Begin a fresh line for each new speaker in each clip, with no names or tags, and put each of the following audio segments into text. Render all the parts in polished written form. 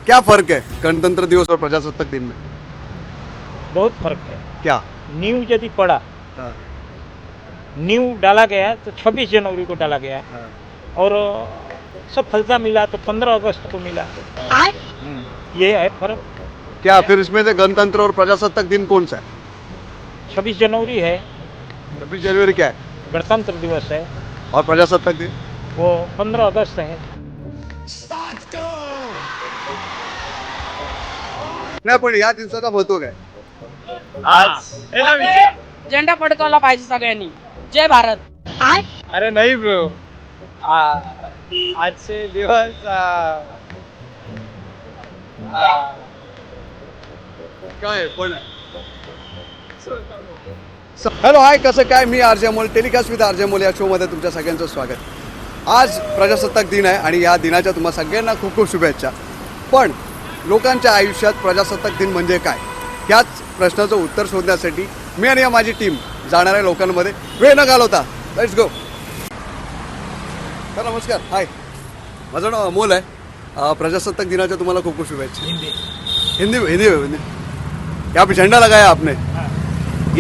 क्या फर्क है गणतंत्र दिवस और प्रजासत्ताक दिन में?
बहुत फर्क है।
क्या?
न्यू यदि पड़ा,
हाँ,
न्यू डाला गया तो 26 जनवरी को डाला गया
हाँ।
और सफलता मिला तो 15 अगस्त को मिला। ये है फर्क।
क्या फिर इसमें से गणतंत्र और प्रजासत्ताक दिन कौन सा है?
26 जनवरी है,
26 जनवरी क्या है
गणतंत्र दिवस है,
और प्रजासत्ताक दिन?
वो 15 अगस्त है।
नाही पण या दिवसाचा महत्व काय?
झेंडा फडकवला पाहिजे सगळ्यांनी. जय भारत.
अरे नहीं ब्रो, आज से दिवस
काय कोण आहे? हॅलो हाय, कसं काय? मी RJ Amol, telecast with RJ Amol या शोमध्ये तुमच्या सगळ्यांचं स्वागत. आज प्रजासत्ताक दिन आहे आणि या दिनाच्या तुम्हा सगळ्यांना खूप खूप शुभेच्छा. पण लोकांच्या आयुष्यात प्रजासत्ताक दिन म्हणजे काय, ह्याच प्रश्नाचं उत्तर शोधण्यासाठी मी आणि माझी टीम जाणार आहे लोकांमध्ये. वेळ न घालवता लेट्स गो. तर नमस्कार, हाय, माझं नाव अमोल आहे. प्रजासत्ताक दिनाच्या तुम्हाला खूप खूप शुभेच्छा. हिंदी हिंदी यहाँ पे झंडा लगाया आपने,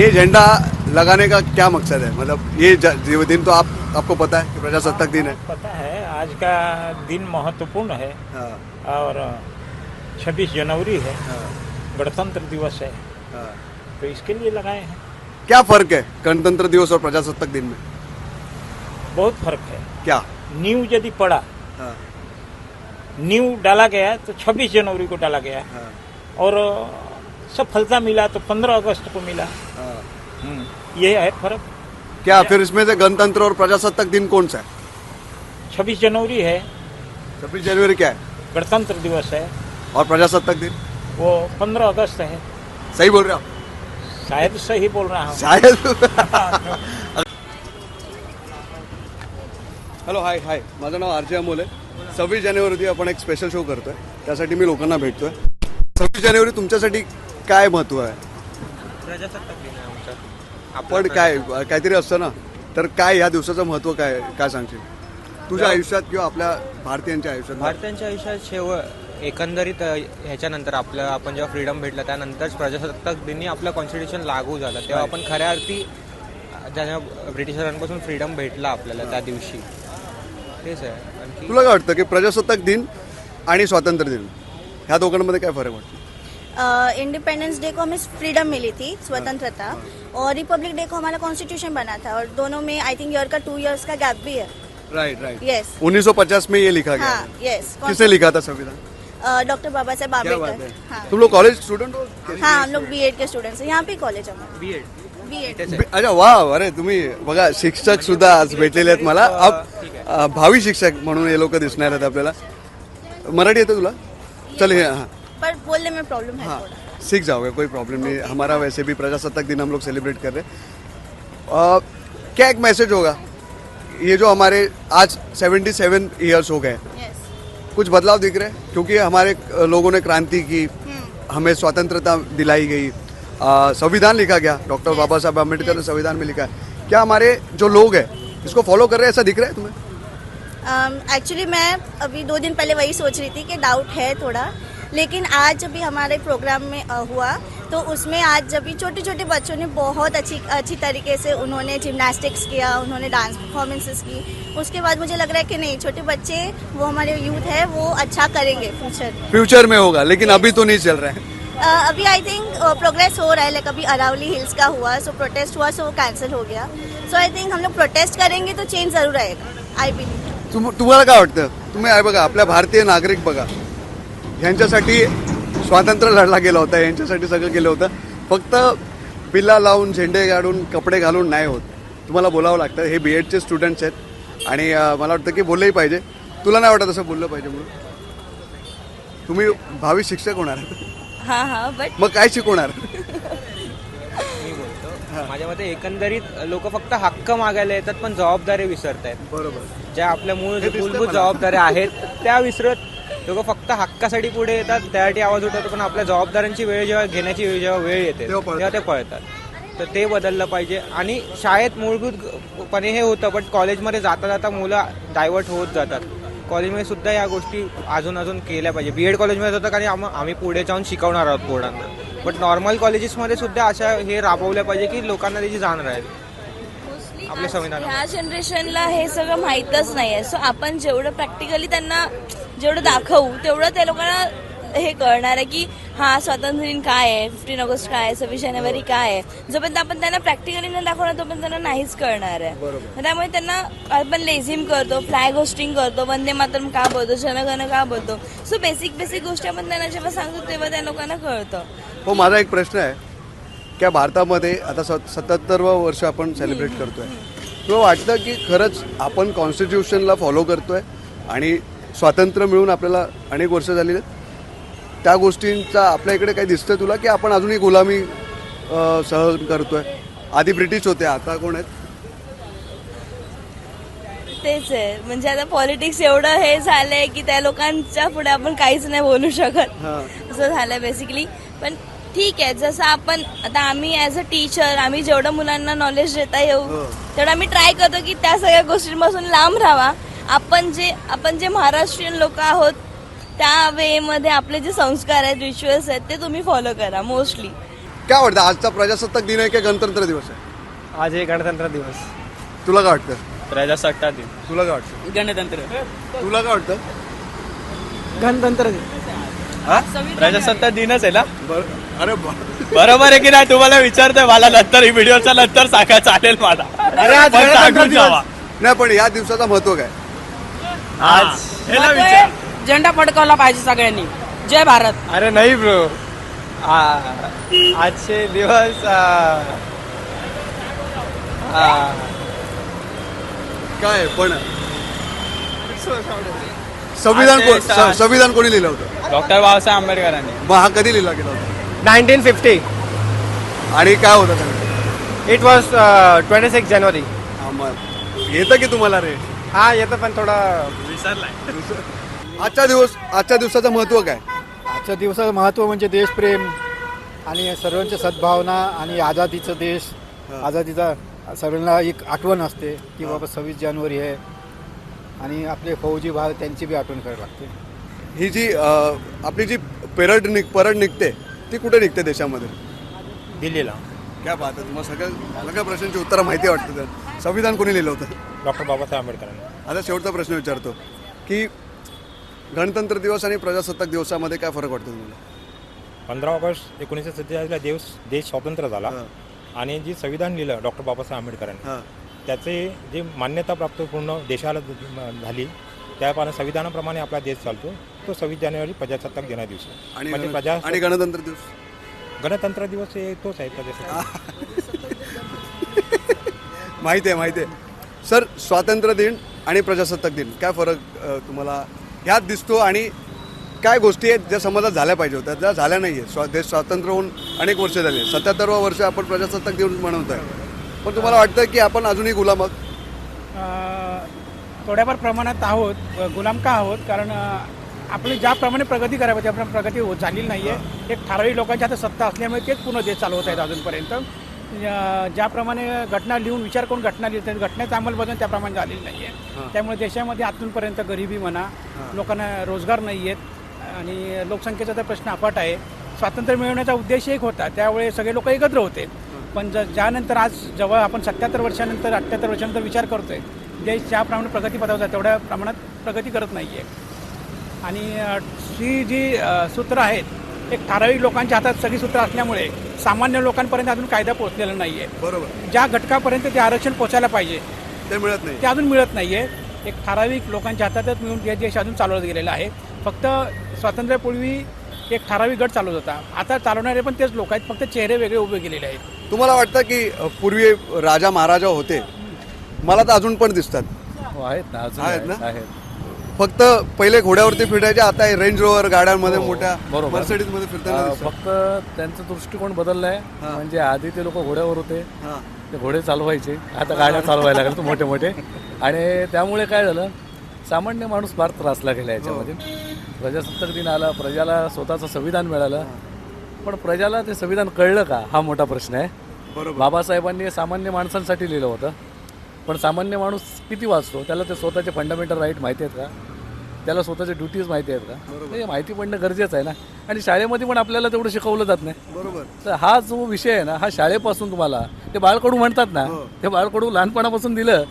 ये झंडा लगाने का क्या मकसद है? मतलब ये दिन तो आपको पता है कि प्रजासत्ताक दिन है.
पता है आज का दिन महत्वपूर्ण है
हाँ,
और 26 जनवरी है,
हाँ,
गणतंत्र दिवस है,
हाँ.
तो इसके लिए लगाए हैं।
क्या फर्क है गणतंत्र दिवस और प्रजासत्ताक दिन में?
बहुत फर्क है।
क्या?
न्यू यदि पड़ा,
हाँ,
न्यू डाला गया तो 26 जनवरी को डाला गया
हाँ,
और सफलता मिला तो 15 अगस्त को मिला।
हाँ.
ये है फर्क।
क्या फिर इसमें से गणतंत्र और प्रजासत्ताक दिन कौन सा है?
26 जनवरी है,
26 जनवरी क्या है
गणतंत्र दिवस है,
और प्रजासत्ताक दिन?
वो 15 अगस्त है।
सही बोल रहे हो?
शायद सही बोल रहा हूँ।
शायद. हॅलो हाय हाय, माझं नाव आरजे अमोल आहे. 26 जानेवारी आपण एक स्पेशल शो करतोय, त्यासाठी मी लोकांना भेटतोय. 26 जानेवारी तुमच्यासाठी काय महत्व आहे?
प्रजासत्ताक दिन आहे आमचा.
आपण काय काहीतरी असतं ना, तर काय या दिवसाचं महत्व काय काय सांगशील तुझ्या आयुष्यात किंवा आपल्या भारतीयांच्या आयुष्यात?
भारतीयांच्या आयुष्यात एकंदरीत ह्याच्यानंतर आपण जेव्हा फ्रीडम भेटलं त्यानंतरच प्रजासत्ताक दिनी आपलं कॉन्स्टिट्यूशन लागू झालं, तेव्हा आपण खऱ्या अर्थी ज्यांना ब्रिटिशरांपासून फ्रीडम भेटला आपल्याला त्या दिवशी. तेच आहे. आणखी
तुला काय वाटतं की प्रजासत्ताक दिन आणि स्वातंत्र्य दिन ह्या दोघांमध्ये काय फरक वाटतो?
इंडिपेंडेंस डे को हमें फ्रीडम मिली थी, स्वतंत्रता, और रिपब्लिक डे को हमारा कॉन्स्टिट्यूशन बना था, और दोनों में आई थिंक ईयर का 2 इयर्स का गैप भी है.
Right right.
यस.
1950 में ये लिखा गया.
हाँ, यस.
किसने लिखा था संविधान?
डॉक्टर बाबा साहेब
क्या बात
आम्बेडकर.
है.
हाँ,
तुम लोग कॉलेज स्टूडेंट हो?
हाँ, हम लोग बीएड के स्टूडेंट्स हैं. यहाँ पे कॉलेज हमारा
बीएड
बीएड.
तेच आहे.
अच्छा वा, अरे तुम्ही बघा, शिक्षक सुद्धा आज भेटलेले आहेत मला. भावी शिक्षक म्हणून हे लोक दिसणार आहेत आपल्याला. मराठी येतं तुला? चल हे हाँ
पर बोलने में प्रॉब्लम है
हाँ,
थोड़ा.
सीख जाओगे, कोई प्रॉब्लम नहीं. हमारा वैसे भी प्रजासत्ताक दिन हम लोग सेलिब्रेट कर रहे हैं. क्या एक मैसेज होगा, ये जो हमारे आज 77 ईयर्स हो गए,
यस.
कुछ बदलाव दिख रहे हैं? क्योंकि हमारे लोगों ने क्रांति की, हमें स्वतंत्रता दिलाई गई, संविधान लिखा गया, डॉक्टर बाबा साहब आम्बेडकर ने संविधान में लिखा है. क्या हमारे जो लोग हैं इसको फॉलो कर रहे हैं, ऐसा दिख रहा है तुम्हें?
एक्चुअली मैं अभी 2 दिन पहले वही सोच रही थी कि डाउट है थोड़ा, लेकिन आज जब भी हमारे प्रोग्राम में हुआ तो उसमें आज जब भी छोटे छोटे बच्चों ने बहुत अच्छी तरीके से उन्होंने जिम्नास्टिक्स किया, उन्होंने डांस परफॉर्मेंसेस की. उसके बाद मुझे लग रहा है कि नहीं, छोटे बच्चे, वो हमारे यूथ है, वो अच्छा करेंगे फ्यूचर में.
फ्यूचर में होगा, लेकिन अभी तो नहीं चल रहा है.
अभी आई थिंक प्रोग्रेस हो रहा है. लाइक अभी अरावली हिल्स का हुआ, सो प्रोटेस्ट हुआ, सो वो कैंसिल हो गया. सो आई थिंक हम लोग प्रोटेस्ट करेंगे तो चेंज जरूर आएगा, आई बिलीव.
तुम्हाला काय वाटतं? तुम्ही आहे बघा, आपल्या भारतीय नागरिक बघा, ह्यांच्यासाठी स्वातंत्र्य लढला गेला होता, यांच्यासाठी सगळं केलं होतं. फक्त बिल्ला लावून, झेंडे काढून, कपडे घालून नाही होत. तुम्हाला बोलावं लागतं. हे बीएडचे स्टुडंट्स आहेत आणि मला वाटतं की बोललंही पाहिजे. तुला नाही वाटत असं बोललं पाहिजे म्हणून? तुम्ही भावी शिक्षक होणार,
हाँ हाँ, बट
मग काय शिकवणार?
मी बोलतो, माझ्या मते एकंदरीत लोक फक्त हक्क मागायला येतात पण जबाबदारी विसरत आहेत.
बरोबर.
ज्या आपल्या
दिसतंय
मूलभूत
मला.
जबाबदाऱ्या आहेत त्या विसरत लोक फक्त हक्कासाठी पुढे येतात, त्यासाठी आवाज उठवतात, पण आपल्या जबाबदाऱ्यांची वेळ जेव्हा घेण्याची जेव्हा वेळ येते
तेव्हा पळतात.
तेव्हा ते पळतात. तर ते बदललं पाहिजे. आणि शाळेत मूलभूतपणे हे होतं, पण कॉलेजमध्ये जाता जाता मुलं डायव्हर्ट होत जातात. कॉलेजमध्ये सुद्धा या गोष्टी अजून केल्या पाहिजे. BEd कॉलेजमध्ये होतं कारण आम्ही पुढे जाऊन शिकवणार आहोत पोरांना, बट नॉर्मल कॉलेजेसमध्ये सुद्धा अशा हे राबवल्या पाहिजे की लोकांना त्याची जाण राहील आपल्या संविधानात.
ह्या जनरेशनला हे सगळं माहीतच नाही आहे. सो आपण जेवढं प्रॅक्टिकली त्यांना जेवढं दाखवू तेवढं त्या लोकांना हे कळणार आहे की हा स्वातंत्र्य दिन काय आहे, 15 ऑगस्ट काय आहे, 26 जानेवारी काय आहे. जोपर्यंत आपण त्यांना प्रॅक्टिकली न दाखवणार तोपर्यंत त्यांना नाहीच कळणार आहे. त्यामुळे त्यांना आपण लेझिम करतो, फ्लॅग होस्टिंग करतो, वंदे मातरम का बोलतो, जनगण का बोलतो. सो बेसिक गोष्टी आपण त्यांना जेव्हा सांगतो तेव्हा त्या लोकांना कळतं.
हो, माझा एक प्रश्न आहे की भारतामध्ये आता 77वं वर्ष आपण सेलिब्रेट करतोय. तुला वाटतं की खरंच आपण कॉन्स्टिट्यूशनला फॉलो करतोय आणि स्वातंत्र्य मिळून आपल्याला अनेक वर्ष झालेली आहेत, त्या गोष्टींचा आपल्या इकडे काही दिसतंय तुला की आपण अजूनही गुलामी सहन करतोय? आधी ब्रिटिश होते, आता कोण आहेत?
तेच आहे, म्हणजे आता पॉलिटिक्स एवढं हे झालंय की त्या लोकांच्या पुढे आपण काहीच नाही बोलू शकत असं झालंय बेसिकली. पण ठीक आहे, जसं आपण आता आम्ही ऍज अ टीचर आम्ही जेवढं मुलांना नॉलेज देता येऊ तेवढं आम्ही ट्राय करतो की त्या सगळ्या गोष्टींपासून लांब राहावा. आपण जे महाराष्ट्रीयन लोक आहोत त्या वे मध्ये आपले जे संस्कार आहेत, रिच्युअल्स आहेत ते तुम्ही फॉलो करा मोस्टली.
काय वाटतं, आजचा प्रजासत्ताक दिन आहे की गणतंत्र दिवस आहे?
आज हे गणतंत्र दिवस.
तुला काय वाटतं?
प्रजासत्ताक दिन.
तुला काय वाटतं?
गणतंत्र.
तुला काय वाटतं?
गणतंत्र दिन. प्रजासत्ताक दिनच आहे ना?
अरे
बरोबर आहे की नाही? तुम्हाला विचारतोय, मला नंतर ही व्हिडिओच्या नंतर सांगा, चालेल मला.
अरे आज गणतंत्र दिवस नाही, पण या दिवसाचं महत्व काय?
आज
झेंडा फडकवला पाहिजे सगळ्यांनी. जय भारत.
अरे नाही ब्रो, आजचे दिवस
काय पण संविधान कोणी लिहिलं होतं?
डॉक्टर बाबासाहेब आंबेडकरांनी.
मग हा कधी लिहिला गेला होता?
1950.
आणि काय होतं त्यामध्ये?
इट वॉज 26 जानेवारी.
येतं की तुम्हाला रे?
हा येतं, पण थोडा विसरलाय.
आजच्या दिवसाचं महत्व काय?
आजच्या दिवसाचं महत्त्व म्हणजे देशप्रेम आणि सर्वांच्या सद्भावना आणि आझादीचा देश, आझादीचा सर्वांना एक आठवण असते की बाबा 26 जानेवारी आहे आणि आपले फौजी भाग त्यांची बी आठवण करावी लागते.
ही जी आपली जी परड निघते ती कुठे निघते देशामध्ये?
दिल्लीला.
काय पाहतात मग? सगळ्या प्रश्नांची उत्तरं माहिती वाटतं. तर संविधान कोणी लिहिलं होतं?
डॉक्टर बाबासाहेब आंबेडकरांनी.
आता शेवटचा प्रश्न विचारतो की गणतंत्र दिवस आणि प्रजासत्ताक दिवसामध्ये काय फरक वाटतो तुम्हाला?
15 ऑगस्ट 1947ला देश स्वतंत्र झाला आणि जी संविधान लिहिलं डॉक्टर बाबासाहेब आंबेडकरांनी, त्याचे जे मान्यता प्राप्त पूर्ण देशाला झाली, त्या संविधानाप्रमाणे आपला देश चालतो. तो 26 जानेवारी प्रजासत्ताक दिना दिवशी.
आणि गणतंत्र दिवस?
गणतंत्र दिवस हे तोच आहे प्रजासत्ताक.
माहिती आहे. सर, स्वातंत्र्य दिन आणि प्रजासत्ताक दिन काय फरक तुम्हाला ह्यात दिसतो आणि काय गोष्टी आहेत ज्या समाजात झाल्या पाहिजे होत्या, ज्या झाल्या नाही आहे? देश स्वातंत्र्य होऊन अनेक वर्ष झाले, 77वं वर्ष आपण प्रजासत्ताक दिन मनवतो आहे, पण तुम्हाला वाटतं की आपण अजूनही गुलाम आहोत?
थोड्याफार प्रमाणात आहोत. गुलाम का आहोत? कारण आपली ज्याप्रमाणे प्रगती करावी त्याप्रमाणे प्रगती झालेली नाही आहे. एक ठराविक लोकांच्या हातात सत्ता असल्यामुळे तेच पूर्ण देश चालवत आहेत अजूनपर्यंत. ज्याप्रमाणे घटना लिहून विचार करून घटना लिहितात, घटनेचं अंमलबजावणी त्याप्रमाणे झालेली नाही आहे. त्यामुळे देशामध्ये आतूनपर्यंत गरिबी म्हणा, लोकांना रोजगार नाही आहेत आणि लोकसंख्येचा तर प्रश्न अफाट आहे. स्वातंत्र्य मिळवण्याचा उद्देश एक होता, त्यावेळी सगळे लोक एकत्र होते. पण ज्यानंतर आज जेव्हा आपण 77 वर्षानंतर 78 वर्षानंतर विचार करतोय, देश ज्याप्रमाणे प्रगतीपथावर जातो तेवढ्या प्रमाणात प्रगती करत नाही आहे. आणि ही जी सूत्र आहेत, एक ठराविक लोकांच्या हातात सगळी सूत्र असल्यामुळे सामान्य लोकांपर्यंत अजून कायदा पोहोचलेला नाही आहे.
बरोबर.
ज्या घटकापर्यंत ते आरक्षण पोचायला पाहिजे
ते मिळत नाही,
ते अजून मिळत नाही आहे. एक ठराविक लोकांच्या हातातच मिळून हे देश अजून चालवत गेलेला आहे. फक्त स्वातंत्र्यापूर्वी एक ठराविक गट चालवत होता, आता चालवणारे पण तेच लोक आहेत, फक्त चेहरे वेगळे उभे गेलेले आहेत.
तुम्हाला वाटतं की पूर्वी राजा महाराजा होते? मला तर अजून पण दिसतात.
आहेत ना, अजून
आहेत ना?
आहेत.
फक्त पहिले घोड्यावरती फिरायचे, आता रेंज रोवर गाड्यांमध्ये मोठ्या मर्सिडीज मध्ये फिरताना दिसतात.
फक्त त्यांचा दृष्टिकोन बदललाय. म्हणजे आधी ते लोक घोड्यावर होते, ते घोडे चालवायचे, आता गाड्या चालवायला लागल्या मोठे मोठे. आणि त्यामुळे काय झालं, सामान्य माणूस फार त्रासला गेला याच्यामध्ये. प्रजासत्ताक दिन आला, प्रजाला स्वतःचं संविधान मिळालं, पण प्रजाला ते संविधान कळलं का हा मोठा प्रश्न आहे. बाबासाहेबांनी सामान्य माणसांसाठी लिहिलं होतं, पण सामान्य माणूस किती वाचतो? त्याला ते स्वतःचे फंडामेंटल राईट माहिती आहेत का? त्याला स्वतःच्या ड्युटीज माहिती आहेत का? हे माहिती पडणं गरजेचं आहे ना. आणि शाळेमध्ये पण आपल्याला तेवढं शिकवलं जात नाही.
बरोबर.
तर हा जो विषय आहे ना, हा शाळेपासून तुम्हाला ते बाळकडू म्हणतात ना, ते बाळकडू लहानपणापासून दिलं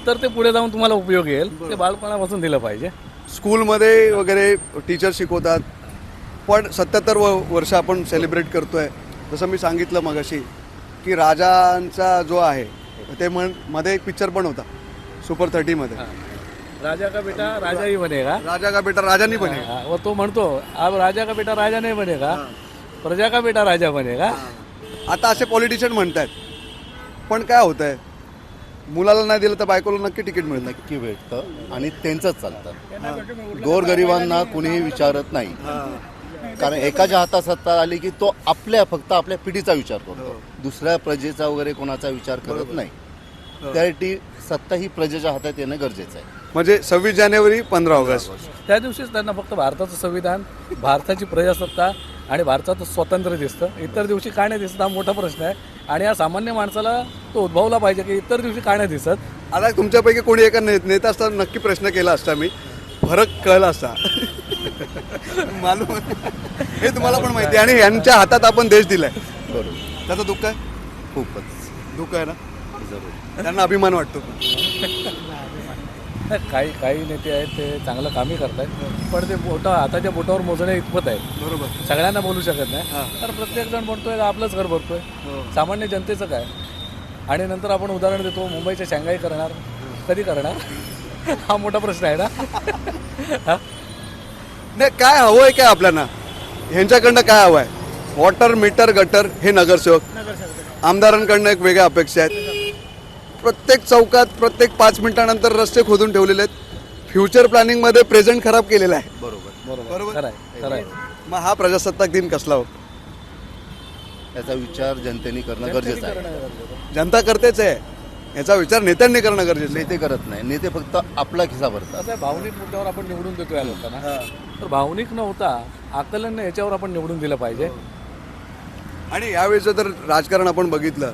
तर ते पुढे जाऊन तुम्हाला उपयोग येईल. ते बाळपणापासून दिलं पाहिजे.
स्कूलमध्ये वगैरे टीचर शिकवतात, पण 77 वर्ष आपण सेलिब्रेट करतोय. जसं मी सांगितलं मगाशी की राजांचा जो आहे ते मध्ये एक पिक्चर पण होता सुपर 30 मध्ये,
राजा का बेटा राजा ही बनेगा.
राजा का बेटा राजानी बने.
वो तो म्हणतो अब राजा का बेटा राजा नाही बनेगा, प्रजा का बेटा राजा बनेगा.
आता असे पॉलिटिशियन म्हणतात, पण काय होत आहे, मुलाला नाही दिलं तर बायकोला नक्की तिकीट मिळतं.
नक्की भेटतं आणि त्यांचंच चालतं. गोरगरिबांना कुणीही विचारत नाही, कारण एकाच्या हातात सत्ता आली की तो फक्त आपल्या पिढीचा विचार करतो, दुसऱ्या प्रजेचा वगैरे कोणाचा विचार करत नाही. त्यासाठी सत्ता ही प्रजेच्या हातात येणं गरजेचं आहे.
म्हणजे 26 जानेवारी 15 ऑगस्ट
त्या दिवशीच त्यांना फक्त भारताचं संविधान, भारताची प्रजासत्ता आणि भारताचं स्वातंत्र्य दिसतं. इतर दिवशी काय नाही दिसत, हा मोठा प्रश्न आहे. आणि या सामान्य माणसाला तो उद्भवला पाहिजे की इतर दिवशी काय नाही दिसत.
आता तुमच्यापैकी कोणी एका नेता असताना नक्की प्रश्न केला असता, मी फरक कळला असता. मालूम हे तुम्हाला पण माहिती आहे. आणि यांच्या हातात आपण देश दिलाय,
बरोबर.
त्याचं दुःख आहे,
खूपच
दुःख आहे ना.
जरूर.
त्यांना अभिमान वाटतो.
काही नेते आहेत ते चांगलं कामही करतायत, पण ते हाताच्या बोटावर मोजण्या इतपत आहेत.
बरोबर.
सगळ्यांना बोलू शकत नाही. तर प्रत्येक जण म्हणतोय आपलंच घर बघतोय, सामान्य जनतेचं काय. आणि नंतर आपण उदाहरण देतो, मुंबईच्या शांघाई करणार, कधी करणार, हा मोठा प्रश्न आहे ना.
नाही, काय हवंय काय आपल्याला, ह्यांच्याकडनं काय हवंय. वॉटर मीटर गटर हे नगरसेवक, आमदारांकडनं एक वेगळ्या अपेक्षा आहेत. प्रत्येक चौकात प्रत्येक 5 मिनिटानंतर रस्ते खोदून ठेवलेले आहेत. फ्युचर प्लॅनिंग मध्ये प्रेझेंट खराब केलेला आहे.
बरोबर. खरं आहे.
मग हा प्रजासत्ताक दिन कसला हो.
याचा विचार जनतेने करणं गरजेचं आहे.
जनता करतेच आहे, याचा विचार नेत्यांनी करणं गरजेचं आहे.
नेते करत नाही, नेते फक्त आपला खिसा भरतात.
आता भावनिक मुद्द्यावर आपण निवडून देतो या लोकांना, तर भावनिक न होता आकलन याच्यावर आपण निवडून दिलं पाहिजे.
आणि यावेळेचं तर राजकारण आपण बघितलं,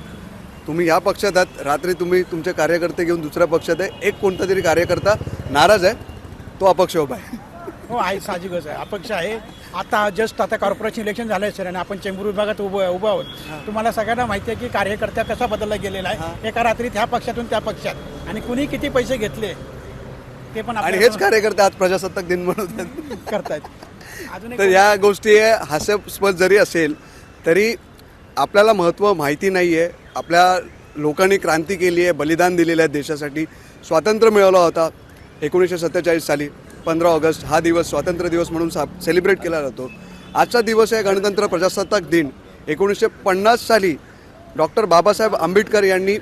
तुम्ही या पक्षात आहात, रात्री तुम्ही तुमचे कार्यकर्ते घेऊन दुसऱ्या पक्षात आहे. एक कोणता तरी कार्यकर्ता नाराज आहे, तो अपक्ष उभा आहे.
हो आहे, साहजिकच आहे, अपक्ष आहे. आता कॉर्पोरेशन इलेक्शन झालं आहे सर, आणि आपण चेंबूर विभागात उभं आहोत. तुम्हाला सगळ्यांना माहिती आहे की कार्यकर्ता कसा बदलला गेलेला आहे, एका रात्रीत ह्या पक्षातून त्या पक्षात, आणि कुणी किती पैसे घेतले ते पण
आणि हेच कार्यकर्ते आज प्रजासत्ताक दिन म्हणून
करतायत. अजून
तर या गोष्टी हास्यास्पद जरी असेल तरी आपल्याला महत्त्व माहिती नाही आहे. आपल्या लोकांनी क्रांती केली आहे, बलिदान दिलेलं आहे देशासाठी. स्वातंत्र्य मिळवला होता 1947 साली. 15 ऑगस्ट हा दिवस स्वातंत्र्य दिवस म्हणून सेलिब्रेट केला जातो. आजचा दिवस आहे गणतंत्र प्रजासत्ताक दिन. 1950 साली डॉक्टर बाबासाहेब आंबेडकर यांनी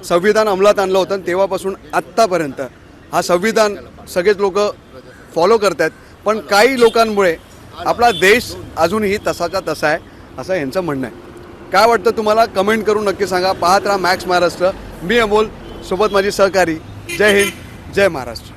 संविधान अंमलात आणलं होतं, आणि तेव्हापासून आत्तापर्यंत हा संविधान सगळेच लोक फॉलो करतात. पण काही लोकांमुळे आपला देश अजूनही तसाचा तसा आहे, असं यांचं म्हणणं आहे. काय वाटतं तुम्हाला, कमेंट करून नक्की सांगा. पाहत राहा मॅक्स महाराष्ट्र. मी अमोल, सोबत माझी सहकारी. जय हिंद, जय महाराष्ट्र.